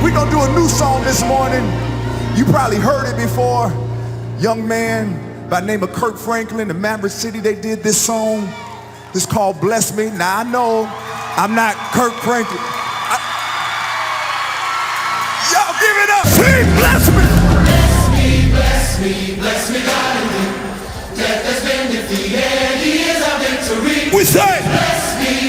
We're gonna do a new song this morning. You probably heard it before. Young man by the name of Kirk Franklin in Maverick City, they did this song. It's called Bless Me. Now I know I'm not Kirk Franklin. Y'all give it up. Please bless me. Bless me, bless me, bless me, God, in you. Death has been defeated. He is our victory. We say,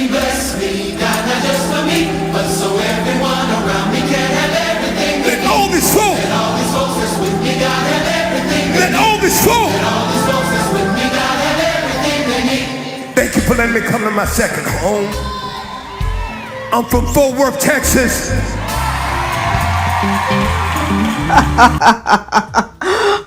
bless me, God, not just for me, but so everyone around me can have everything. let all this soul, Let all these folks that's with me, God, have everything. let all this soul. Let all these folks that's with me, God, have everything they need. Thank you for letting me come to my second home. I'm from Fort Worth, Texas.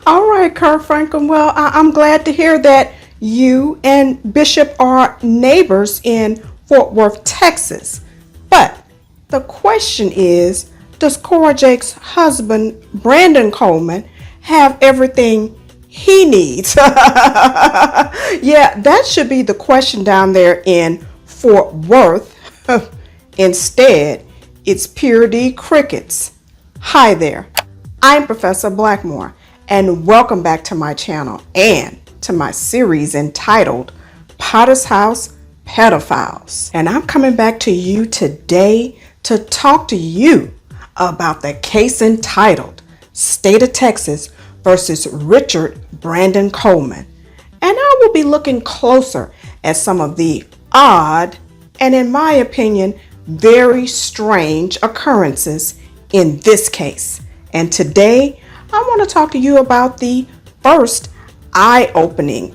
All right, Kirk Franklin. Well, I'm glad to hear that you and Bishop are neighbors in Fort Worth, Texas. But the question is, does Cora Jakes' husband, Brandon Coleman, have everything he needs? Yeah, that should be the question down there in Fort Worth. Instead, it's pure D crickets. Hi there, I'm Professor Blackmore, and welcome back to my channel and to my series entitled Potter's House Pedophiles. And I'm coming back to you today to talk to you about the case entitled State of Texas versus Richard Brandon Coleman. And I will be looking closer at some of the odd and, in my opinion, very strange occurrences in this case. And today I want to talk to you about the first eye-opening,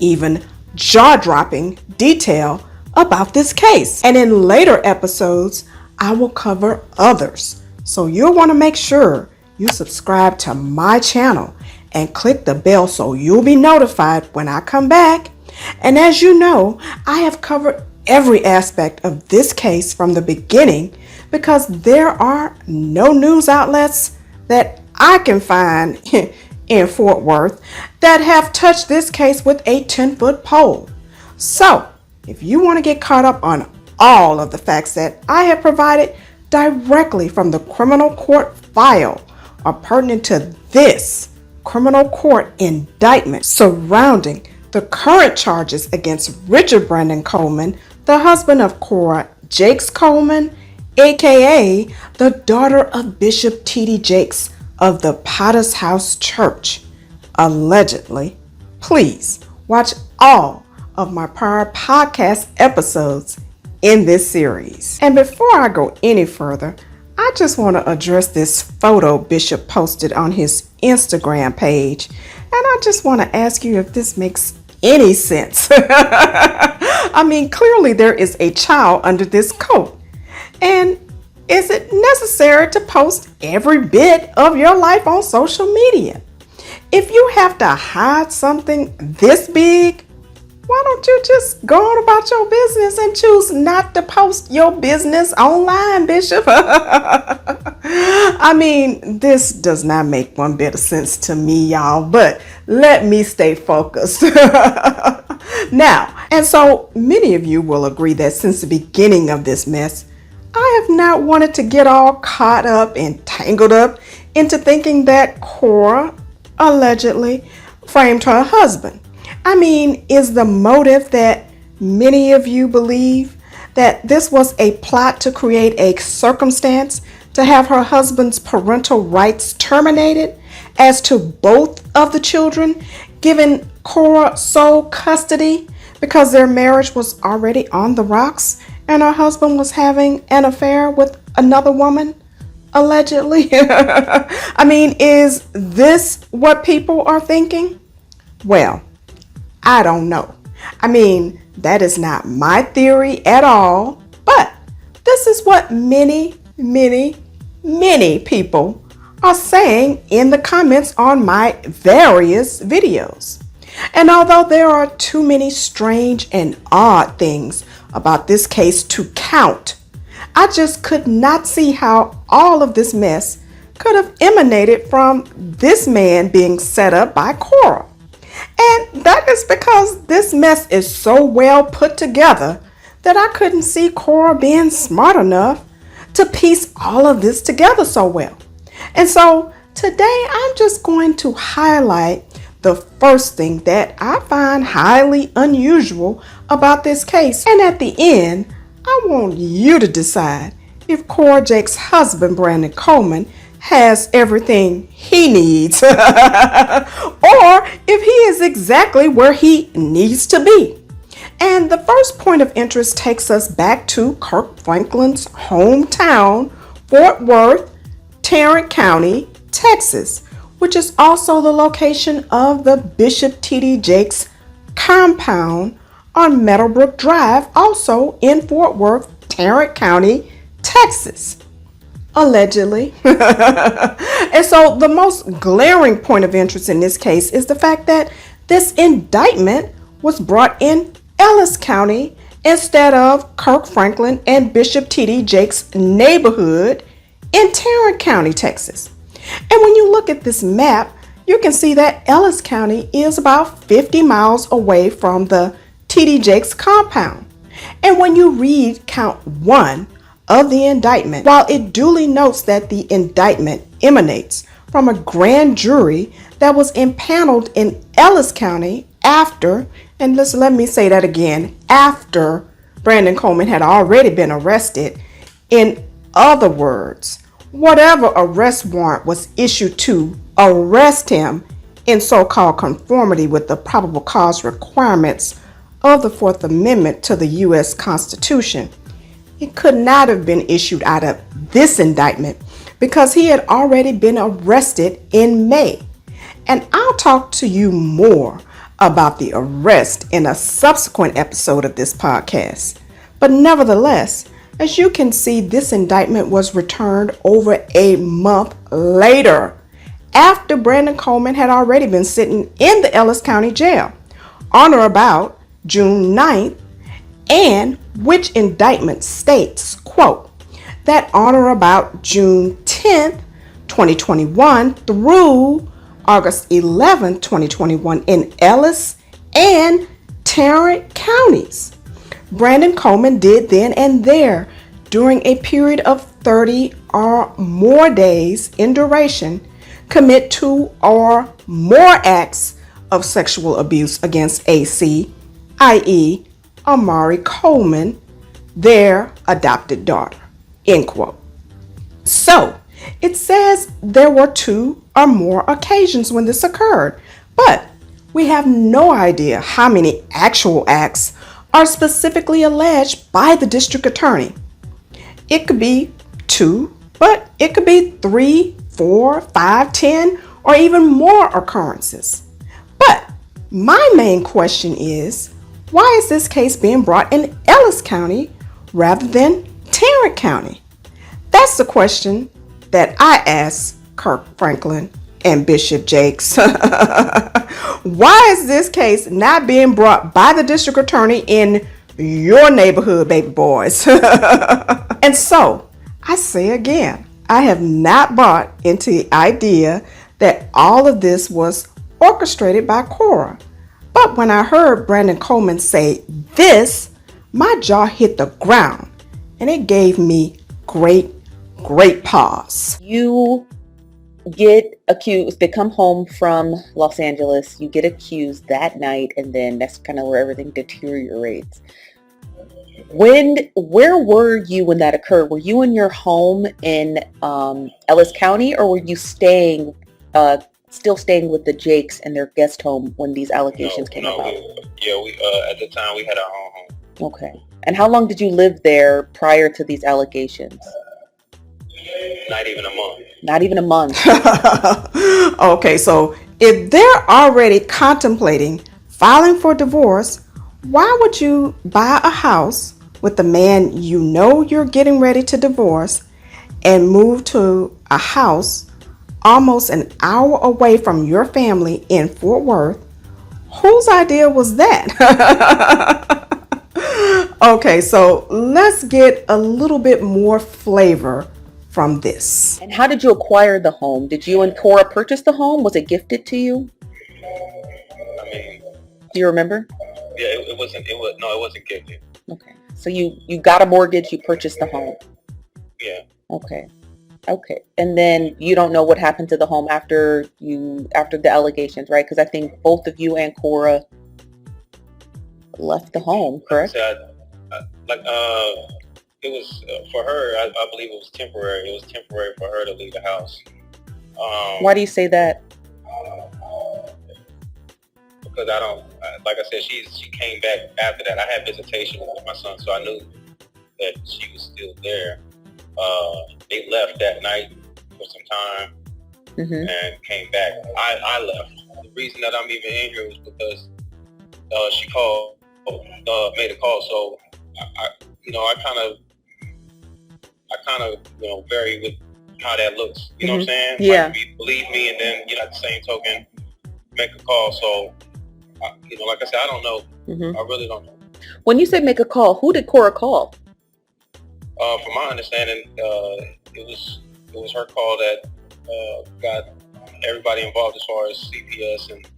even jaw-dropping detail about this case. And in later episodes, I will cover others. So you'll want to make sure you subscribe to my channel and click the bell so you'll be notified when I come back. And as you know, I have covered every aspect of this case from the beginning because there are no news outlets that I can find in Fort Worth that have touched this case with a 10-foot pole. So if you want to get caught up on all of the facts that I have provided directly from the criminal court file or pertinent to this criminal court indictment surrounding the current charges against Richard Brandon Coleman, the husband of Cora Jakes Coleman, aka the daughter of Bishop BishopTDJakes of the Potter's House Church, allegedly, please watch all of my prior podcast episodes in this series. And before I go any further, I just want to address this photo Bishop posted on his Instagram page. And I just want to ask you if this makes any sense. Clearly there is a child under this coat. And is it necessary to post every bit of your life on social media? If you have to hide something this big, why don't you just go on about your business and choose not to post your business online, Bishop? This does not make one bit of sense to me, y'all, but let me stay focused. Now, and so many of you will agree that since the beginning of this mess, I have not wanted to get all caught up and tangled up into thinking that Cora allegedly framed her husband. Is the motive that many of you believe that this was a plot to create a circumstance to have her husband's parental rights terminated as to both of the children, giving Cora sole custody because their marriage was already on the rocks and her husband was having an affair with another woman, allegedly? Is this what people are thinking? Well, I don't know. That is not my theory at all, but this is what many, many, many people are saying in the comments on my various videos. And although there are too many strange and odd things about this case to count, I just could not see how all of this mess could have emanated from this man being set up by Cora. And that is because this mess is so well put together that I couldn't see Cora being smart enough to piece all of this together so well. And so today I'm just going to highlight the first thing that I find highly unusual about this case. And at the end, I want you to decide if Cora Jakes' husband, Brandon Coleman, has everything he needs or if he is exactly where he needs to be. And the first point of interest takes us back to Kirk Franklin's hometown, Fort Worth, Tarrant County, Texas, which is also the location of the BishopTDJakes compound on Meadowbrook Drive, also in Fort Worth, Tarrant County, Texas. Allegedly. And so the most glaring point of interest in this case is the fact that this indictment was brought in Ellis County instead of Kirk Franklin and BishopTDJakes' neighborhood in Tarrant County, Texas. And when you look at this map, you can see that Ellis County is about 50 miles away from the TD Jakes compound. And when you read count 1 of the indictment, while it duly notes that the indictment emanates from a grand jury that was impaneled in Ellis County after, and let me say that again, after Brandon Coleman had already been arrested. In other words, whatever arrest warrant was issued to arrest him in so-called conformity with the probable cause requirements of the Fourth Amendment to the U.S. Constitution, it could not have been issued out of this indictment because he had already been arrested in May. And I'll talk to you more about the arrest in a subsequent episode of this podcast. But nevertheless, as you can see, this indictment was returned over a month later, after Brandon Coleman had already been sitting in the Ellis County Jail on or about June 9th, and which indictment states, quote, that on or about June 10th, 2021 through August 11th, 2021 in Ellis and Tarrant counties, Brandon Coleman did then and there, during a period of 30 or more days in duration, commit 2 or more acts of sexual abuse against AC, i.e. Amauri Coleman, their adopted daughter, end quote. So it says there were 2 or more occasions when this occurred, but we have no idea how many actual acts are specifically alleged by the district attorney. It could be 2, but it could be 3, 4, 5, 10, or even more occurrences. But my main question is, why is this case being brought in Ellis County rather than Tarrant County? That's the question that I asked Kirk Franklin and Bishop Jakes. Why is this case not being brought by the district attorney in your neighborhood, baby boys? And so I say again, I have not bought into the idea that all of this was orchestrated by Cora. But when I heard Brandon Coleman say this, my jaw hit the ground and it gave me great pause. You get accused, they come home from Los Angeles, you get accused that night, and then that's kind of where everything deteriorates. Where were you when that occurred? Were you in your home in Ellis County, or were you still staying with the Jakes in their guest home when these allegations came about? We at the time we had our own home. Okay. And how long did you live there prior to these allegations? Not even a month. Not even a month. Okay, so if they're already contemplating filing for divorce, why would you buy a house with the man you know you're getting ready to divorce and move to a house almost an hour away from your family in Fort Worth? Whose idea was that? Okay, so let's get a little bit more flavor from this. And how did you acquire the home? Did you and Cora purchase the home? Was it gifted to you? I mean, Do you remember? yeah, it wasn't gifted. Okay. So you got a mortgage, you purchased the home. Yeah. Okay. Okay. And then you don't know what happened to the home after the allegations, right? Because I think both of you and Cora left the home, correct? It was for her. I believe it was temporary. It was temporary for her to leave the house. Why do you say that? Because I don't, like I said, she came back after that. I had visitation with my son, so I knew that she was still there. They left that night for some time and came back. I left. The reason that I'm even in here was because she called, made a call. So I kind of vary with how that looks. You know what I'm saying? Yeah. Like, you believe me, and then at the same token, make a call. So like I said, I don't know. I really don't know. When you say make a call, who did Cora call? From my understanding, it was her call that got everybody involved as far as CPS and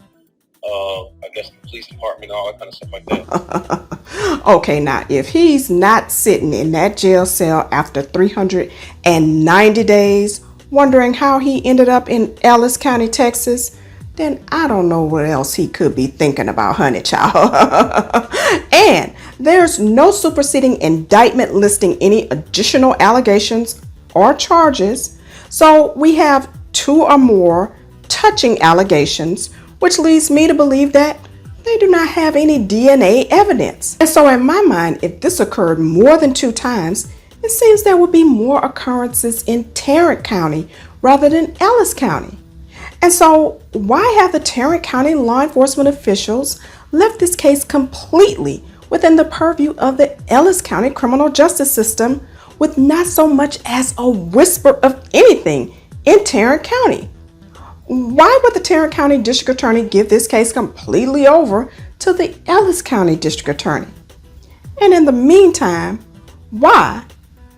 I guess the police department and all that kind of stuff like that. Okay, now if he's not sitting in that jail cell after 390 days, wondering how he ended up in Ellis County, Texas, then I don't know what else he could be thinking about, honey child. And there's no superseding indictment listing any additional allegations or charges. So we have 2 or more touching allegations, which leads me to believe that they do not have any DNA evidence. And so in my mind, if this occurred more than 2 times, it seems there would be more occurrences in Tarrant County rather than Ellis County. And so why have the Tarrant County law enforcement officials left this case completely within the purview of the Ellis County criminal justice system with not so much as a whisper of anything in Tarrant County? Why would the Tarrant County District Attorney give this case completely over to the Ellis County District Attorney? And in the meantime, why,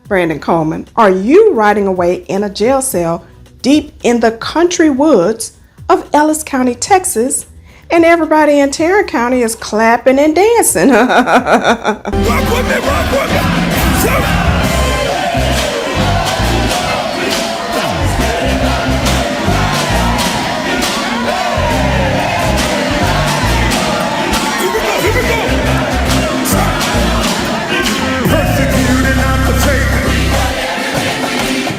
Brandon Coleman, are you riding away in a jail cell deep in the country woods of Ellis County, Texas, and everybody in Tarrant County is clapping and dancing? Rock with me, rock with me.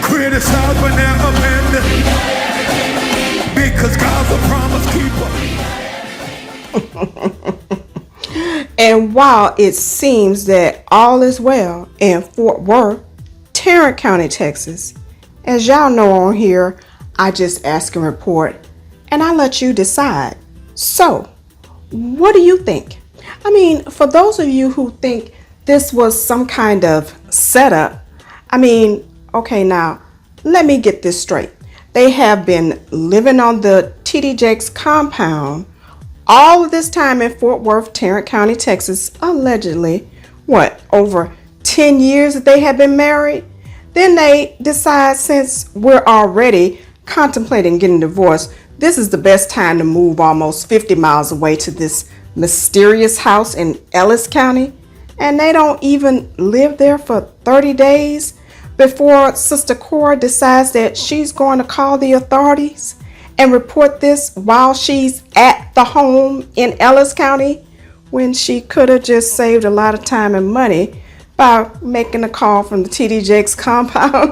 Criticize but never bend, because God's a promise keeper. And while it seems that all is well in Fort Worth, Tarrant County, Texas, as y'all know on here, I just ask and report, and I let you decide. So, what do you think? I mean, for those of you who think this was some kind of setup, I mean, okay, now, let me get this straight. They have been living on the TDJakes compound all of this time in Fort Worth, Tarrant County, Texas, allegedly, over 10 years that they have been married? Then they decide, since we're already contemplating getting divorced, this is the best time to move almost 50 miles away to this mysterious house in Ellis County. And they don't even live there for 30 days before Sister Cora decides that she's going to call the authorities and report this while she's at the home in Ellis County, when she could have just saved a lot of time and money by making a call from the TDJakes compound.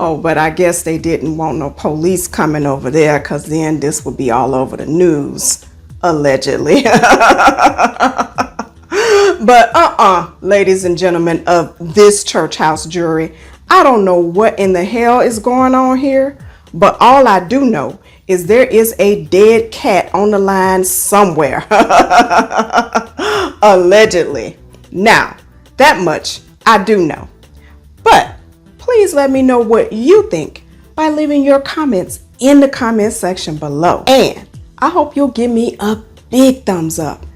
Oh, but I guess they didn't want no police coming over there, because then this would be all over the news, allegedly. But ladies and gentlemen of this church house jury, I don't know what in the hell is going on here, but all I do know is there is a dead cat on the line somewhere. Allegedly. Now, that much I do know. But please let me know what you think by leaving your comments in the comment section below. And I hope you'll give me a big thumbs up.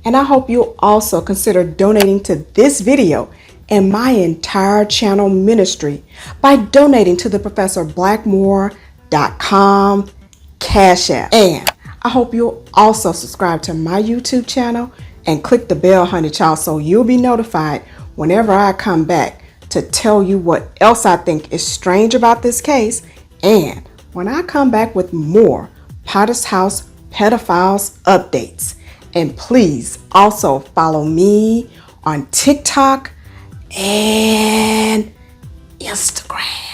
And I hope you'll also consider donating to this video and my entire channel ministry by donating to the Professor Blackmore.com Cash App. And I hope you'll also subscribe to my YouTube channel and click the bell, honey child, so you'll be notified whenever I come back to tell you what else I think is strange about this case, and when I come back with more Potter's House pedophiles updates. And please also follow me on TikTok and Instagram.